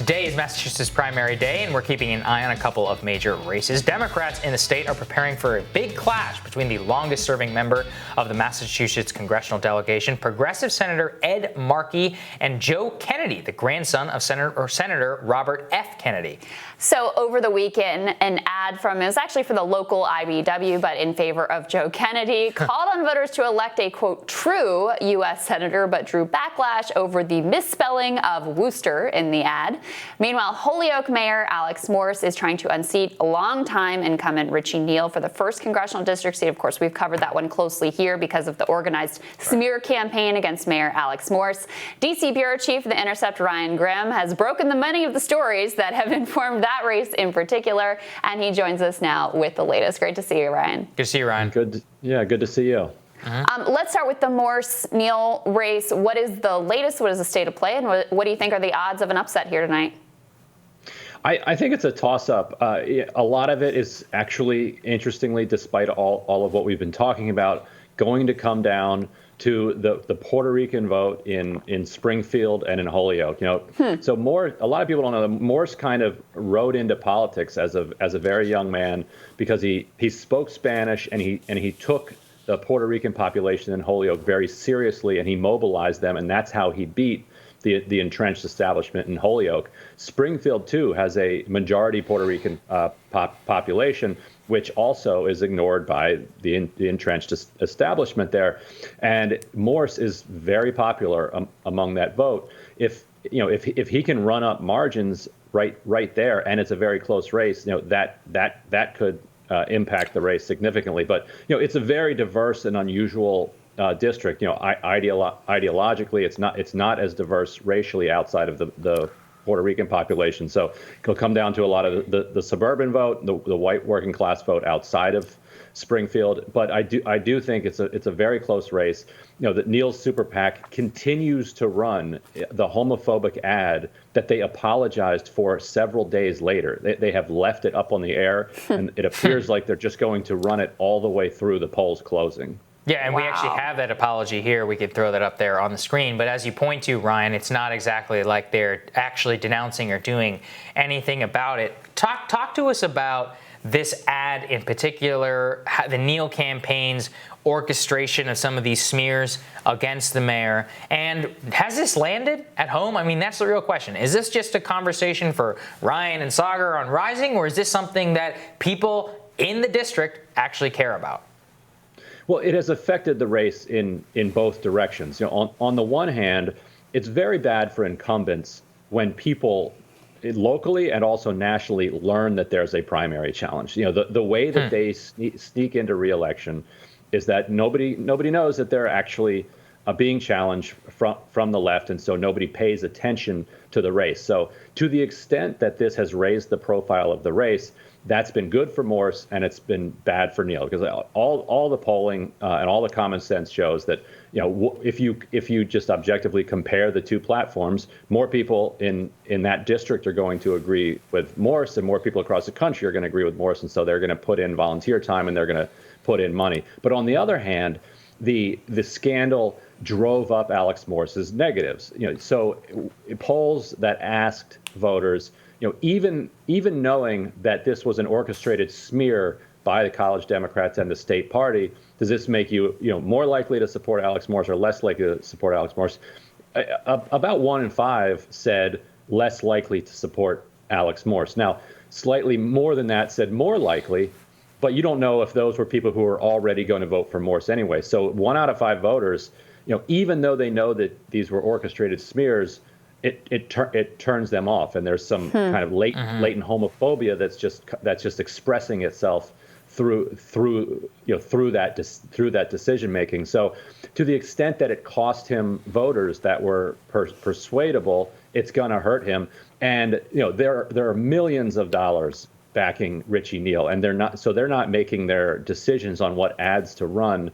Today is Massachusetts primary day, and we're keeping an eye on a couple of major races. Democrats in the state are preparing for a big clash between the longest-serving member of the Massachusetts congressional delegation, Progressive Senator Ed Markey, and Joe Kennedy, the grandson of Senator Robert F. Kennedy. So over the weekend, an ad it was actually for the local IBW, but in favor of Joe Kennedy, called on voters to elect a, quote, true U.S. senator, but drew backlash over the misspelling of Worcester in the ad. Meanwhile, Holyoke Mayor Alex Morse is trying to unseat longtime incumbent Richie Neal for the 1st congressional district seat. Of course, we've covered that one closely here because of the organized smear campaign against Mayor Alex Morse. D.C. Bureau Chief of the Intercept, Ryan Grimm, has broken the many of the stories that have informed that race in particular, and he joins us now with the latest. Great to see you, Ryan. Good to see you, Ryan. Good to see you. Let's start with the Morse Neal race. What is the latest? What is the state of play, and what do you think are the odds of an upset here tonight? I think it's a toss-up. A lot of it is actually, interestingly, despite all of what we've been talking about, going to come down to the Puerto Rican vote in Springfield and in Holyoke. So a lot of people don't know that Morse kind of rode into politics as a very young man because he spoke Spanish and he took the Puerto Rican population in Holyoke very seriously, and he mobilized them, and that's how he beat the entrenched establishment in Holyoke. Springfield, too, has a majority Puerto Rican population, which also is ignored by the entrenched establishment there. And Morse is very popular among that vote. If he can run up margins right there, and it's a very close race, that could impact the race significantly. But it's a very diverse and unusual district. Ideologically, it's not as diverse racially outside of the Puerto Rican population. So it'll come down to a lot of the suburban vote, the white working class vote outside of Springfield. But I do think it's a very close race. That Neal's super PAC continues to run the homophobic ad that they apologized for several days later. They have left it up on the air, and it appears like they're just going to run it all the way through the polls closing. Yeah, and we actually have that apology here. We could throw that up there on the screen. But as you point to, Ryan, it's not exactly like they're actually denouncing or doing anything about it. Talk to us about this ad in particular, the Neal campaign's orchestration of some of these smears against the mayor. And has this landed at home? I mean, that's the real question. Is this just a conversation for Ryan and Sagar on Rising, or is this something that people in the district actually care about? Well, it has affected the race in both directions. On the one hand, it's very bad for incumbents when people locally and also nationally learn that there's a primary challenge. The way that they sneak into re-election is that nobody knows that they're actually being challenged from the left, and so nobody pays attention to the race. So to the extent that this has raised the profile of the race, that's been good for Morse, and it's been bad for Neal, because all the polling and all the common sense shows that if you just objectively compare the two platforms, more people in that district are going to agree with Morse, and more people across the country are going to agree with Morse, and so they're going to put in volunteer time and they're going to put in money. But on the other hand, the scandal drove up Alex Morse's negatives. So polls that asked voters, even knowing that this was an orchestrated smear by the college Democrats and the state party, does this make you more likely to support Alex Morse or less likely to support Alex Morse? About 1 in 5 said less likely to support Alex Morse. Now, slightly more than that said more likely, but you don't know if those were people who were already going to vote for Morse anyway. So 1 out of 5 voters, even though they know that these were orchestrated smears, it turns them off, and there's some kind of latent homophobia that's just expressing itself through that decision making. So, to the extent that it cost him voters that were persuadable, it's going to hurt him. And there are millions of dollars backing Richie Neal, and they're not making their decisions on what ads to run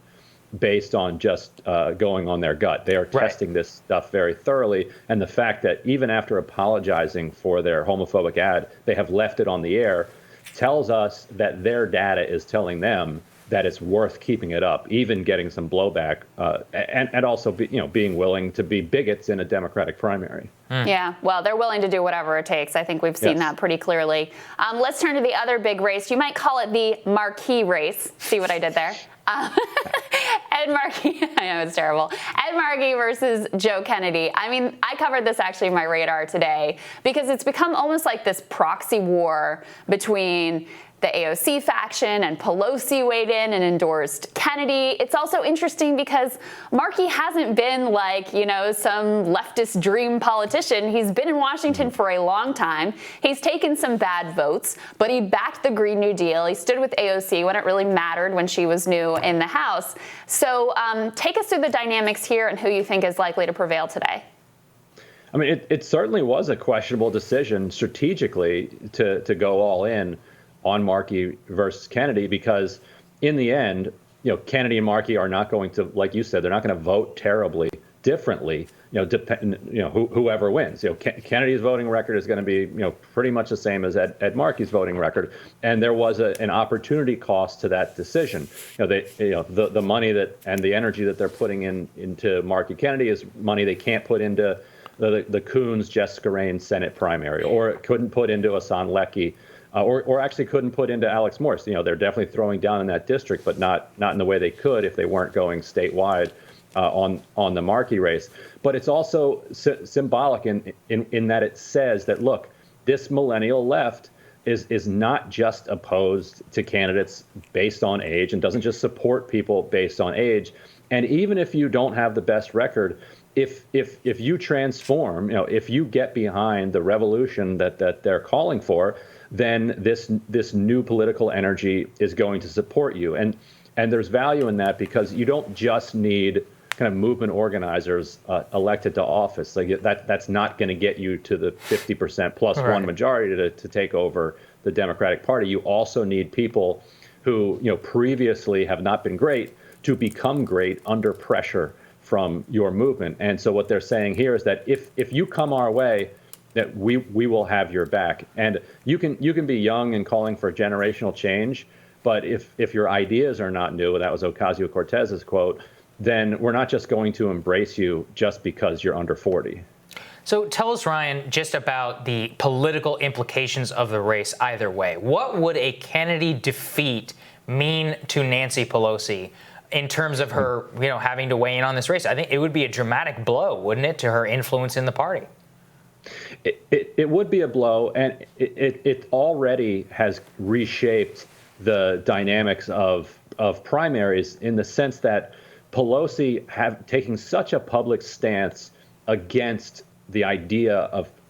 based on just going on their gut. They are testing this stuff very thoroughly. And the fact that even after apologizing for their homophobic ad, they have left it on the air tells us that their data is telling them that it's worth keeping it up, even getting some blowback, and also being willing to be bigots in a Democratic primary. Yeah, well, they're willing to do whatever it takes. I think we've seen that pretty clearly. Let's turn to the other big race. You might call it the Markey race. See what I did there? Ed Markey, I know it's terrible. Ed Markey versus Joe Kennedy. I mean, I covered this actually in my radar today because it's become almost like this proxy war between the AOC faction, and Pelosi weighed in and endorsed Kennedy. It's also interesting because Markey hasn't been like, some leftist dream politician. He's been in Washington for a long time. He's taken some bad votes, but he backed the Green New Deal. He stood with AOC when it really mattered when she was new in the House. So take us through the dynamics here and who you think is likely to prevail today. I mean, it certainly was a questionable decision strategically to go all in on Markey versus Kennedy, because in the end, Kennedy and Markey are not going to, like you said, they're not going to vote terribly differently, whoever wins. Kennedy's voting record is going to be, pretty much the same as Ed Markey's voting record. And there was an opportunity cost to that decision. The money and the energy that they're putting into Markey Kennedy is money they can't put into the Coons, Jessica Raine Senate primary, or couldn't put into Hassan Leckie. Or actually couldn't put into Alex Morse. They're definitely throwing down in that district, but not in the way they could if they weren't going statewide on the Markey race. But it's also symbolic in that it says that, look, this millennial left is not just opposed to candidates based on age and doesn't just support people based on age. And even if you don't have the best record, if you transform, if you get behind the revolution that they're calling for, then this new political energy is going to support you. And there's value in that because you don't just need kind of movement organizers elected to office. Like that's not going to get you to the 50% plus one majority to take over the Democratic Party. You also need people who previously have not been great to become great under pressure from your movement. And so what they're saying here is that if you come our way, that we will have your back. And you can be young and calling for generational change, but if your ideas are not new, that was Ocasio-Cortez's quote, then we're not just going to embrace you just because you're under 40. So tell us, Ryan, just about the political implications of the race either way. What would a Kennedy defeat mean to Nancy Pelosi in terms of her, having to weigh in on this race? I think it would be a dramatic blow, wouldn't it, to her influence in the party? It would be a blow, and it already has reshaped the dynamics of primaries in the sense that Pelosi taking such a public stance against the idea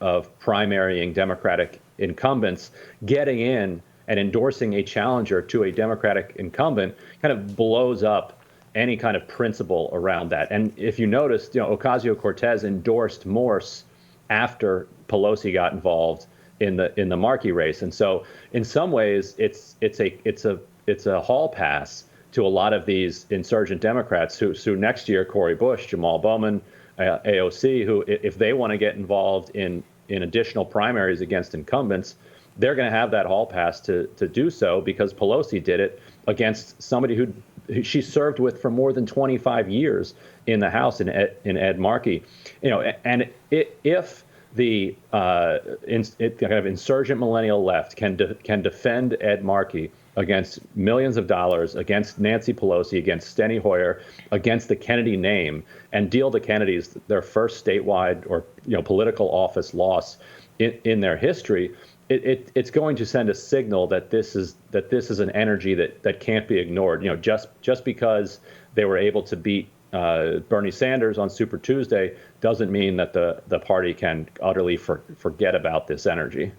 of primarying Democratic incumbents, getting in and endorsing a challenger to a Democratic incumbent kind of blows up any kind of principle around that. And if you noticed, Ocasio-Cortez endorsed Morse after Pelosi got involved in the Markey race, and so in some ways it's a hall pass to a lot of these insurgent Democrats who next year, Cori Bush, Jamal Bowman, AOC, who if they want to get involved in additional primaries against incumbents, they're going to have that hall pass to do so because Pelosi did it against somebody who she served with for more than 25 years in the House in Ed Markey. And if the kind of insurgent millennial left can defend Ed Markey against millions of dollars, against Nancy Pelosi, against Steny Hoyer, against the Kennedy name, and deal the Kennedys their first statewide or political office loss in their history, it's going to send a signal that this is an energy that can't be ignored. Just because they were able to beat Bernie Sanders on Super Tuesday doesn't mean that the party can utterly forget about this energy.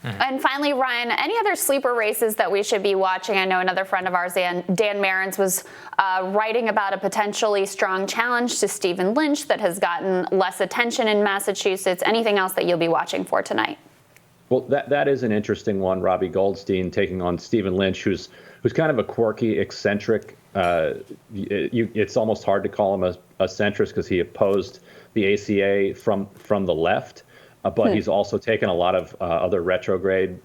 And finally, Ryan, any other sleeper races that we should be watching? I know another friend of ours, Dan Marins, was writing about a potentially strong challenge to Stephen Lynch that has gotten less attention in Massachusetts. Anything else that you'll be watching for tonight? Well, that is an interesting one. Robbie Goldstein taking on Stephen Lynch, who's kind of a quirky, eccentric. It's almost hard to call him a centrist because he opposed the ACA from the left. But he's also taken a lot of other retrograde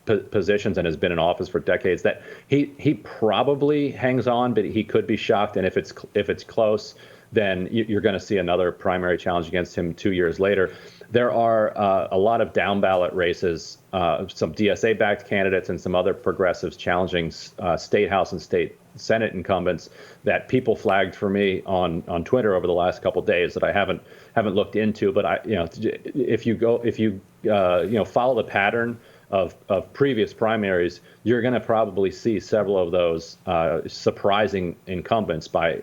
positions and has been in office for decades, that he probably hangs on, but he could be shocked. And if it's close, then you're going to see another primary challenge against him 2 years later. There are a lot of down ballot races, some DSA-backed candidates and some other progressives challenging state House and state Senate incumbents that people flagged for me on Twitter over the last couple of days that I haven't looked into. But if you follow the pattern of previous primaries, you're going to probably see several of those surprising incumbents by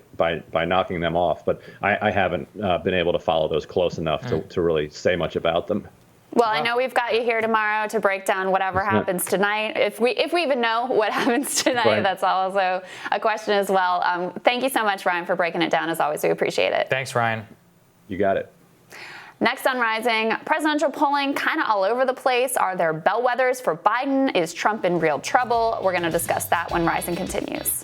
knocking them off. But I haven't been able to follow those close enough to really say much about them. Well, I know we've got you here tomorrow to break down whatever happens tonight. If we even know what happens tonight, right. That's also a question as well. Thank you so much, Ryan, for breaking it down. As always, we appreciate it. Thanks, Ryan. You got it. Next on Rising, presidential polling kind of all over the place. Are there bellwethers for Biden? Is Trump in real trouble? We're going to discuss that when Rising continues.